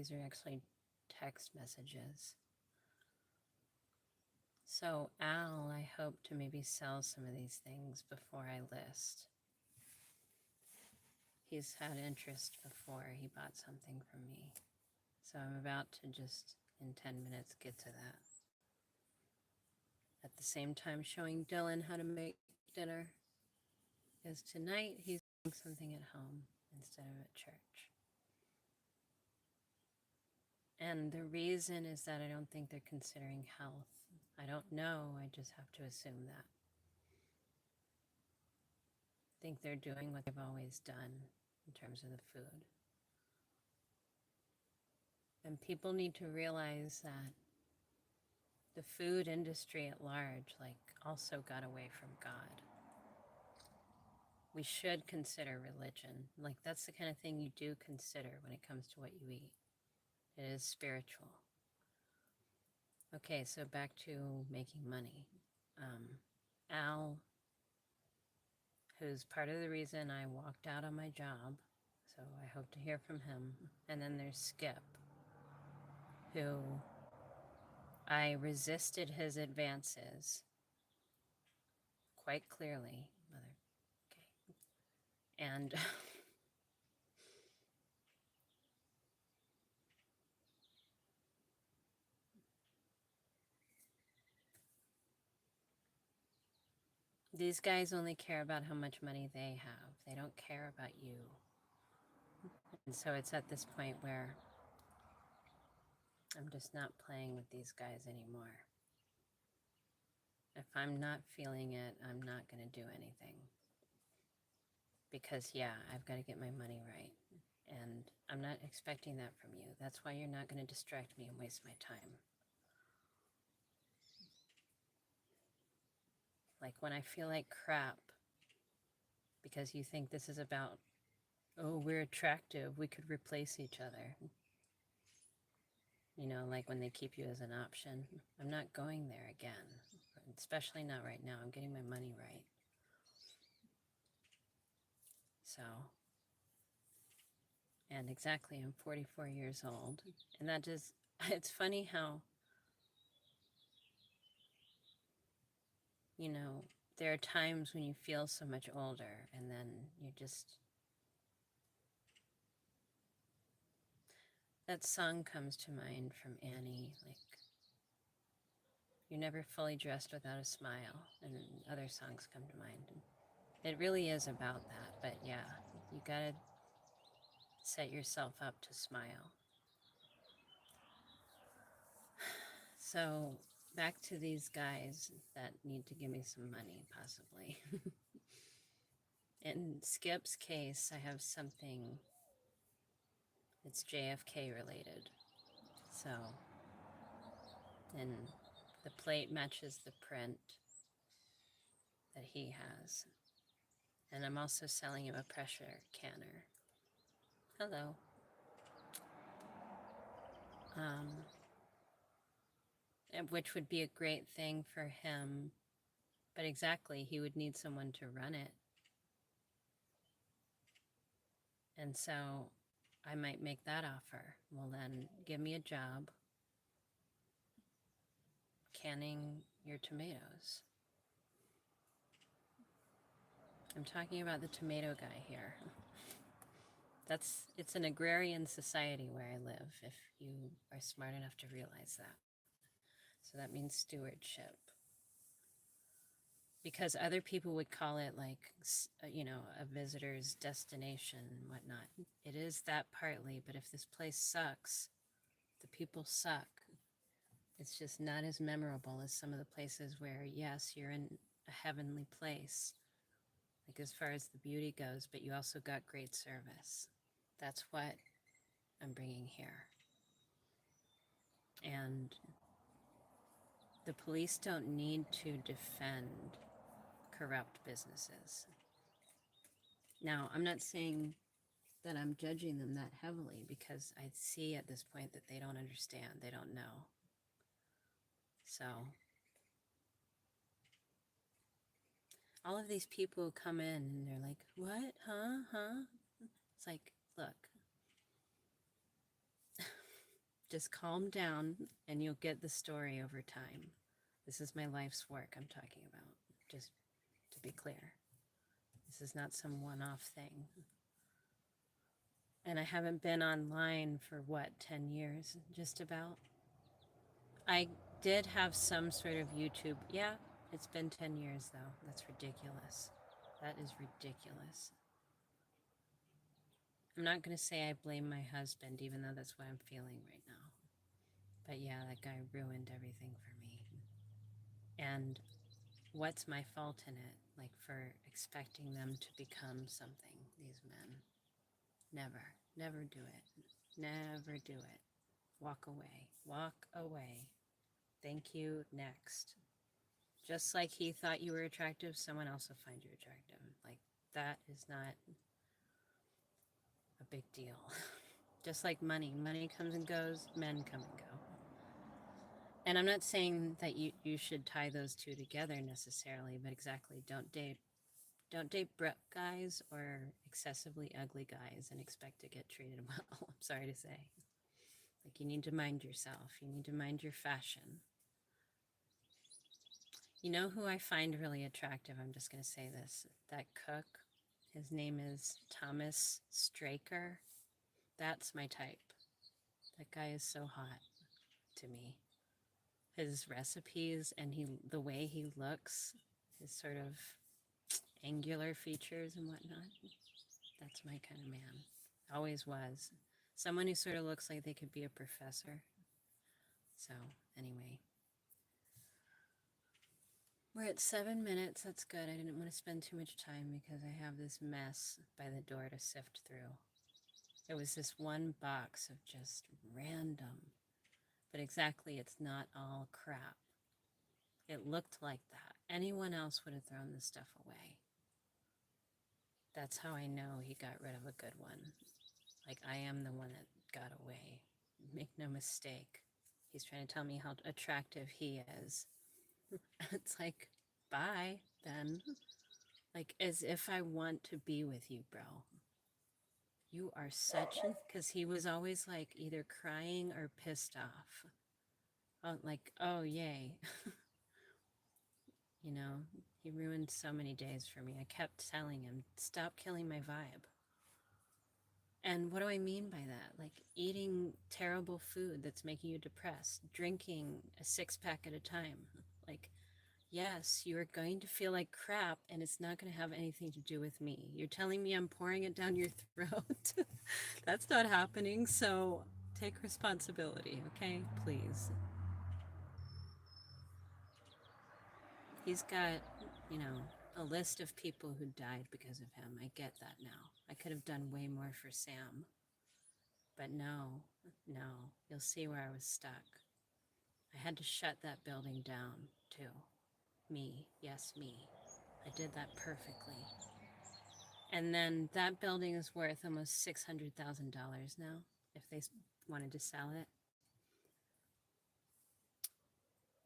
These are actually text messages. So, Al, I hope to maybe sell some of these things before I list. He's had interest before he bought something from me. So I'm about to just, in 10 minutes, get to that. At the same time, showing Dylan how to make dinner. Because tonight he's doing something at home instead of at church. And the reason is that I don't think they're considering health. I don't know, I just have to assume that. I think they're doing what they've always done in terms of the food. And people need to realize that the food industry at large, also got away from God. We should consider religion. That's the kind of thing you do consider when it comes to what you eat. It is spiritual. Okay, so back to making money. Al, who's part of the reason I walked out on my job, so I hope to hear from him. And then there's Skip, who I resisted his advances quite clearly. Okay. And these guys only care about how much money they have. They don't care about you. And so it's at this point where I'm just not playing with these guys anymore. If I'm not feeling it, I'm not going to do anything. Because, yeah, I've got to get my money right. And I'm not expecting that from you. That's why you're not going to distract me and waste my time. Like when I feel like crap because you think this is about, oh, we're attractive, we could replace each other. You know, like when they keep you as an option. I'm not going there again, especially not right now. I'm getting my money right. So, and exactly, I'm 44 years old. And that just, it's funny how, you know, there are times when you feel so much older and then you just, that song comes to mind from Annie, like, you're never fully dressed without a smile, and other songs come to mind. It really is about that, but yeah, you gotta set yourself up to smile. So back to these guys that need to give me some money, possibly. In Skip's case, I have something that's JFK related. So, and the plate matches the print that he has. And I'm also selling him a pressure canner. Hello. Which would be a great thing for him. But exactly, he would need someone to run it. And so I might make that offer. Well, then give me a job canning your tomatoes. I'm talking about the tomato guy here. It's an agrarian society where I live, if you are smart enough to realize that. So that means stewardship. Because other people would call it a visitor's destination and whatnot. It is that partly, but if this place sucks, the people suck. It's just not as memorable as some of the places where, yes, you're in a heavenly place, like as far as the beauty goes, but you also got great service. That's what I'm bringing here. And the police don't need to defend corrupt businesses. Now, I'm not saying that I'm judging them that heavily because I see at this point that they don't understand, they don't know. So, all of these people who come in and they're like, what, huh? It's like, look, Just calm down and you'll get the story over time. This is my life's work I'm talking about, just to be clear. This is not some one-off thing. And I haven't been online for what, 10 years, just about? I did have some sort of YouTube. Yeah, it's been 10 years though. That's ridiculous. That is ridiculous. I'm not going to say I blame my husband, even though that's what I'm feeling right now. But yeah, that guy ruined everything for me. And what's my fault in it? Like, for expecting them to become something, these men. Never do it. Never do it. Walk away. Walk away. Thank you. Next. Just like he thought you were attractive, someone else will find you attractive. Like, that is not a big deal. Just like money. Money comes and goes, men come and go. And I'm not saying that you should tie those two together necessarily, but exactly, don't date broke guys or excessively ugly guys and expect to get treated well. I'm sorry to say. Like, you need to mind yourself. You need to mind your fashion. You know who I find really attractive? I'm just going to say this. That cook, his name is Thomas Straker. That's my type. That guy is so hot to me. His recipes and the way he looks, his sort of angular features and whatnot. That's my kind of man. Always was. Someone who sort of looks like they could be a professor. So, anyway. We're at 7 minutes. That's good. I didn't want to spend too much time because I have this mess by the door to sift through. It was this one box of just random. But exactly, it's not all crap. It looked like that. Anyone else would have thrown this stuff away. That's how I know he got rid of a good one. Like, I am the one that got away. Make no mistake. He's trying to tell me how attractive he is. It's like, bye, then. Like, as if I want to be with you, bro. You are such... Because he was always, like, either crying or pissed off. Oh, like, oh, yay. You know, he ruined so many days for me. I kept telling him, stop killing my vibe. And what do I mean by that? Like, eating terrible food that's making you depressed, drinking a 6-pack at a time. Like, yes, you are going to feel like crap, and it's not going to have anything to do with me. You're telling me I'm pouring it down your throat? That's not happening, so take responsibility, okay? Please. He's got, you know, a list of people who died because of him. I get that now. I could have done way more for Sam. But no, you'll see where I was stuck. I had to shut that building down, too. Me, yes, me. I did that perfectly. And then that building is worth almost $600,000 now, if they wanted to sell it.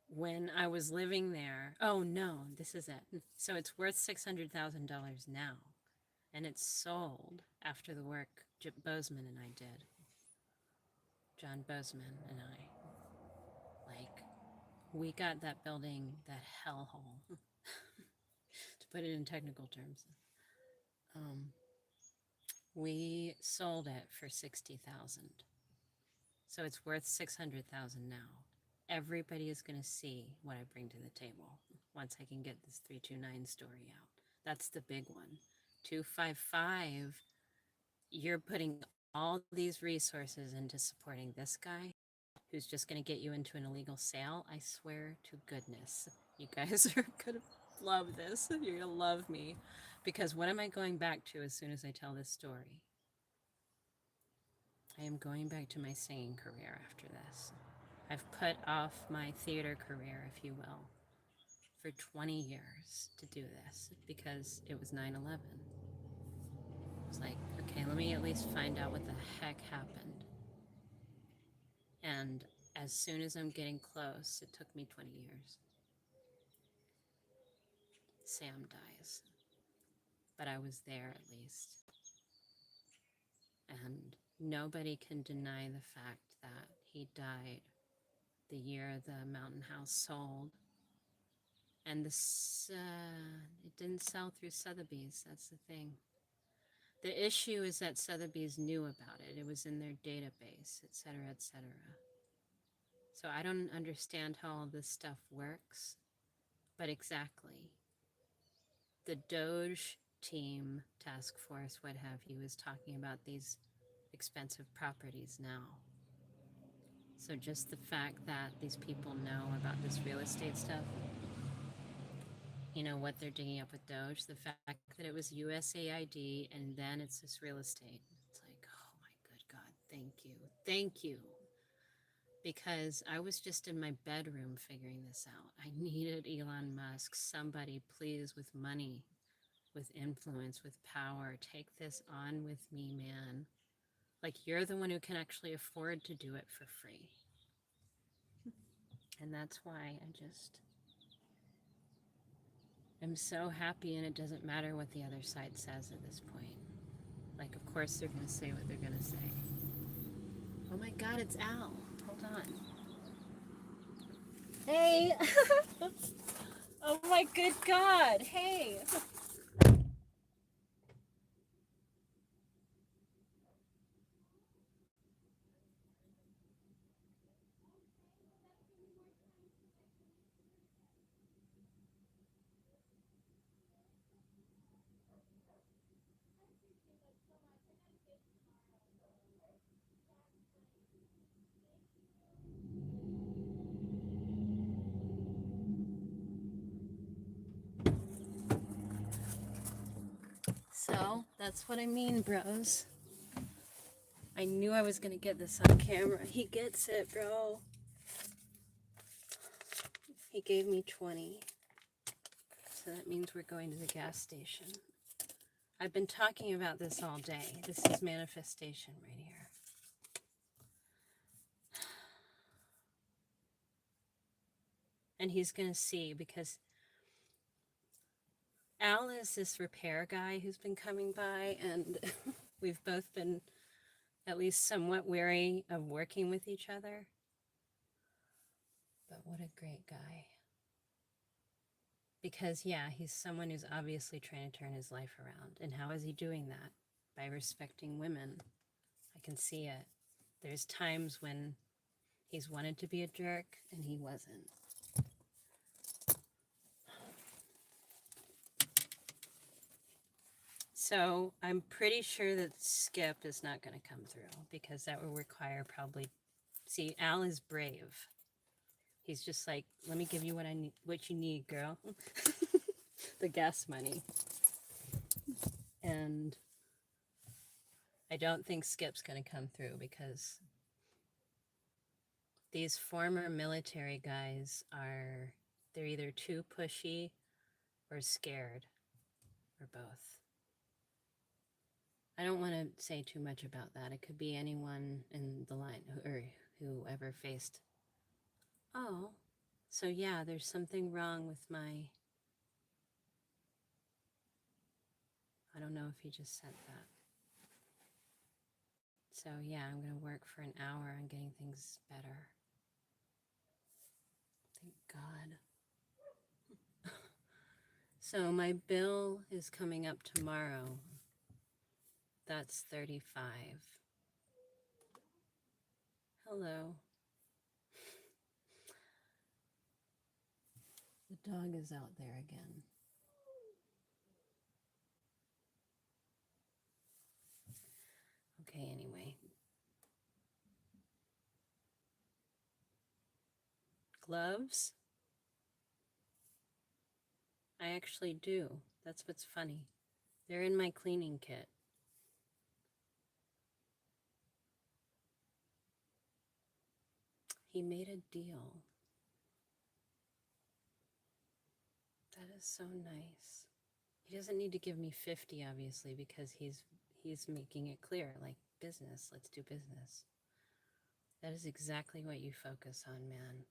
When I was living there, oh no, this is it. So it's worth $600,000 now. And it's sold after the work Bozeman and I did. John Bozeman and I. Like, we got that building, that hellhole, to put it in technical terms. We sold it for $60,000. So it's worth $600,000 now. Everybody is going to see what I bring to the table once I can get this 329 story out. That's the big one. 255, you're putting all these resources into supporting this guy who's just going to get you into an illegal sale. I swear to goodness, you guys are going to love this. You're going to love me. Because what am I going back to as soon as I tell this story? I am going back to my singing career after this. I've put off my theater career, if you will, for 20 years to do this because it was 9/11. I was like, okay, let me at least find out what the heck happened. And as soon as I'm getting close, it took me 20 years. Sam dies. But I was there at least. And nobody can deny the fact that he died, the year the mountain house sold. And this, it didn't sell through Sotheby's. That's the thing. The issue is that Sotheby's knew about it. It was in their database, et cetera, et cetera. So I don't understand how all this stuff works, but exactly. The Doge team, task force, what have you, is talking about these expensive properties now. So just the fact that these people know about this real estate stuff, you know, what they're digging up with Doge, the fact that it was USAID and then it's this real estate. It's like, oh my good God, thank you. Thank you. Because I was just in my bedroom figuring this out. I needed Elon Musk, somebody please with money, with influence, with power. Take this on with me, man. Like, you're the one who can actually afford to do it for free. And that's why I'm so happy, and it doesn't matter what the other side says at this point. Like, of course they're going to say what they're going to say. Oh my God, it's Al. Hold on. Hey! Oh my good God. Hey! So, that's what I mean, bros. I knew I was gonna get this on camera. He gets it, bro. He gave me 20. So that means we're going to the gas station. I've been talking about this all day. This is manifestation right here. And he's gonna see, because Al is this repair guy who's been coming by, and we've both been at least somewhat wary of working with each other. But what a great guy. Because, yeah, he's someone who's obviously trying to turn his life around. And how is he doing that? By respecting women. I can see it. There's times when he's wanted to be a jerk and he wasn't. So I'm pretty sure that Skip is not going to come through, because that would require probably... See, Al is brave. He's just like, let me give you what you need, girl. The gas money. And I don't think Skip's going to come through, because these former military guys they're either too pushy or scared, or both. I don't want to say too much about that. It could be anyone in the line, or whoever faced. Oh, so yeah, there's something wrong with my... I don't know if he just sent that. So yeah, I'm going to work for an hour on getting things better. Thank God. So my bill is coming up tomorrow. That's $35. Hello. The dog is out there again. Okay, anyway. Gloves? I actually do. That's what's funny. They're in my cleaning kit. He made a deal. That is so nice. He doesn't need to give me 50, obviously, because he's making it clear, like, business, let's do business. That is exactly what you focus on, man.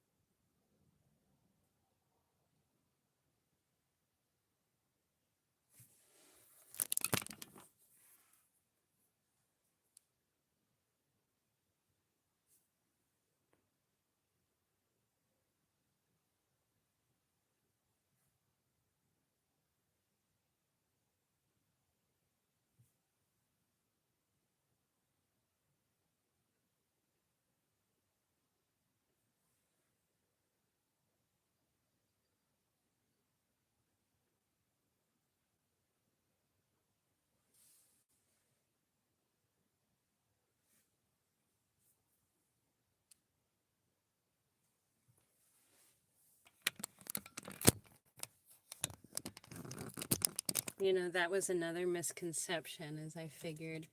You know, that was another misconception, as I figured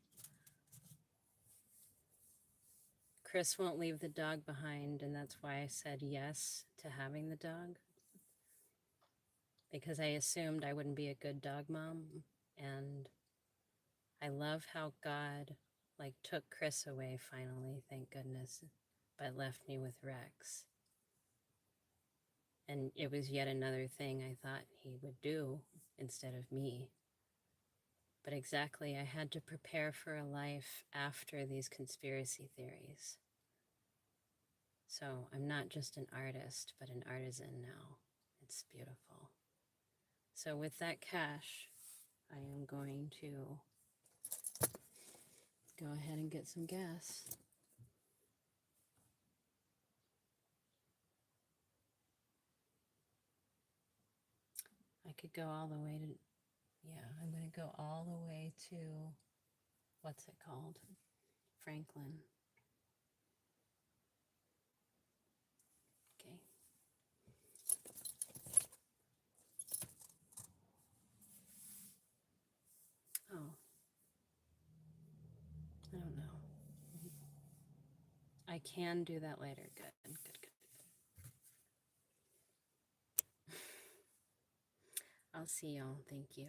Chris won't leave the dog behind, and that's why I said yes to having the dog. Because I assumed I wouldn't be a good dog mom. And I love how God, like, took Chris away finally, thank goodness, but left me with Rex. And it was yet another thing I thought he would do instead of me. But exactly, I had to prepare for a life after these conspiracy theories. So I'm not just an artist, but an artisan now. It's beautiful. So with that cash, I am going to go ahead and get some gas. I could go all the way to, yeah, I'm going to go all the way to, what's it called? Franklin. Okay. Oh, I don't know. I can do that later. Good, good, good. I'll see y'all. Thank you.